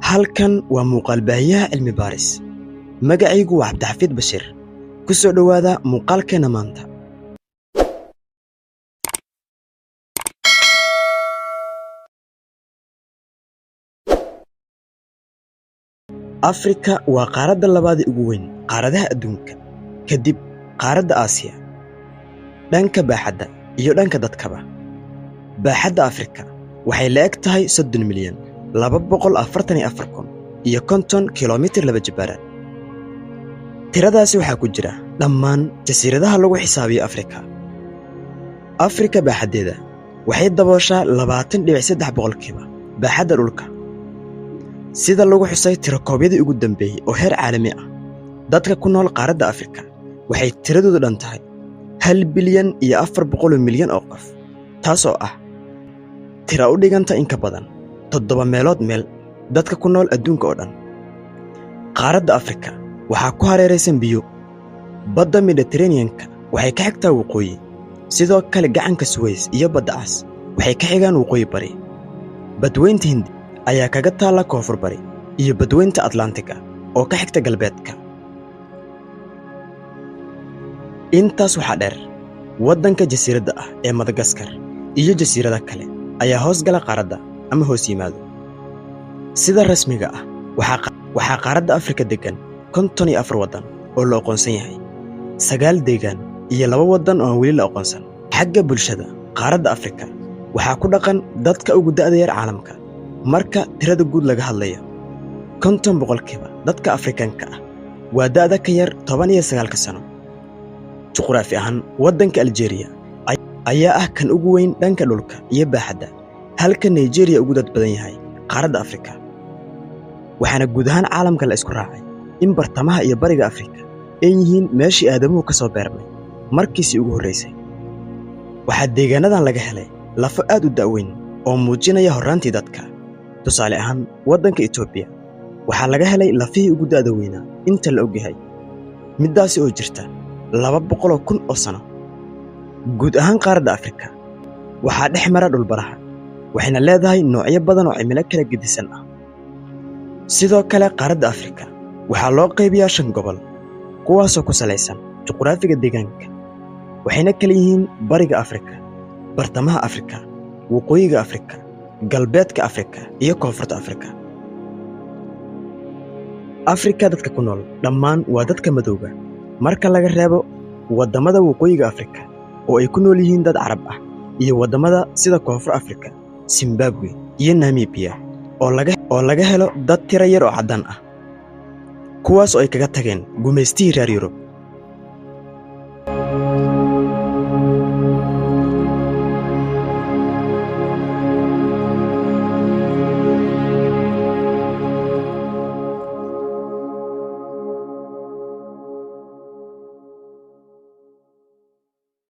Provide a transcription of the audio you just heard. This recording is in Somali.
halkan waa muuqaal baahiyaha cilmi baaris. Magacaygu waa Cabdixafiid Bashir. Ku soo dhawaada muuqaalkeena maanta. Afrika waa qaaradda labaad ee ugu weyn qaaradaha adduunka, kadib qaaradda Aasiya. Dhanka baaxadda iyo dhanka dadkaba. Baaxadda Afrika waxay la eg tahay 30,244,050 kiiloomitir laba jibaaran. Tiradaasi waxaa ku jira dhammaan jasiiradaha lagu xisaabiyo Afrika. Afrika baaxaddeeda waxay dabooshaa 20.3% baaxadda dhulka. Sida lagu xusay tirakoobyadii ugu dambeeyay oo heer caalami ah, dadka ku nool qaaradda Afrika waxay tiradoodu dhan tahay 1,400,000,000 oo qof, taasoo ah tira u dhiganta in ka badan 7 meelood meel dadka ku nool adduunka oo dhan. Qaaradda Afrika waxaa ku hareeraysan biyo. Badda Mediterranean-ka waxay ka xigtaa waqooyi, sidoo kale gacanka Suez iyo Badda Cas waxay ka xigaan waqooyi bari. Badweynta Hindi ayaa kaga taalla koonfur bari iyo badweynta Atlantiga oo ka xigta galbeedka. Intaas waxaa dheer, waddanka jasiiradda ah ee Madagaskar iyo jasiirada kale ayaa hoos gala qaaradda ama hoos yimaado. Sida rasmiga ah, waxaa qaaradda Afrika degan 54 waddan oo la aqoonsan yahay, 9 deegaan iyo 2 waddan oo aan weli la aqoonsan. Xagga bulshada, qaaradda Afrika waxaa ku dhaqan dadka ugu da'da yar caalamka. Marka tirada guud laga hadlayo, 50% dadka Afrikaanka ah waa da'da ka yar 19 sano. Juqraafi ahaan, waddanka Algeria ayaa ah kan ugu weyn dhanka dhulka iyo baaxadda, halka Nigeria ugu dad badan yahay qaaradda Afrika. Waxaana guud ahaan caalamka la isku raacay in bartamaha iyo bariga Afrika ay yihiin meeshii aadamuhu ka soo beermay markiisii ugu horreysay. Waxaa deegaanadan laga helay lafo aad u da'weyn oo muujinaya horraantii dadka. Tusaale ahaan, waddanka Itoobiya waxaa laga helay lafihii ugu da'da weynaa inta la ogyahay, middaasi oo jirta 200,000 oo sano. Guud ahaan qaaradda Afrika waxaa dhex mara dhulbaraha, waxayna leedahay noocyo badan oo cimilo kala gedisan ah. Sidoo kale, qaaradda Afrika waxaa loo qaybiyaa 5 gobol, kuwaasoo ku salaysan juqraafiga deegaanka. Waxayna kala yihiin bariga Afrika, bartamaha Afrika, waqooyiga Afrika, galbeedka Afrika iyo koonfurta Afrika. Afrika dadka ku nool dhammaan waa dadka madowga, marka laga reebo waddamada waqooyiga Afrika oo ay ku nool yihiin dad Carab ah, iyo waddamada sida Koonfur Afrika, Zimbabwe iyo Namibia oo laga helo dad tiro yar oo caddaan ah, kuwaas oo ay kaga tageen gumaystihii reer Yurub.